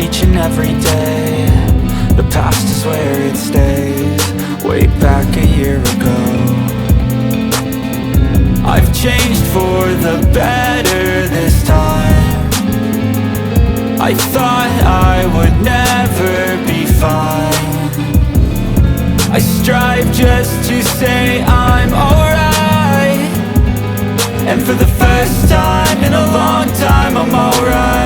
each and every day. The past is where it stays, way back a year ago. I've changed for the better this time. I thought I would never be fine. I strive just to say I'm alright, and for the first time in a long time I'm alright.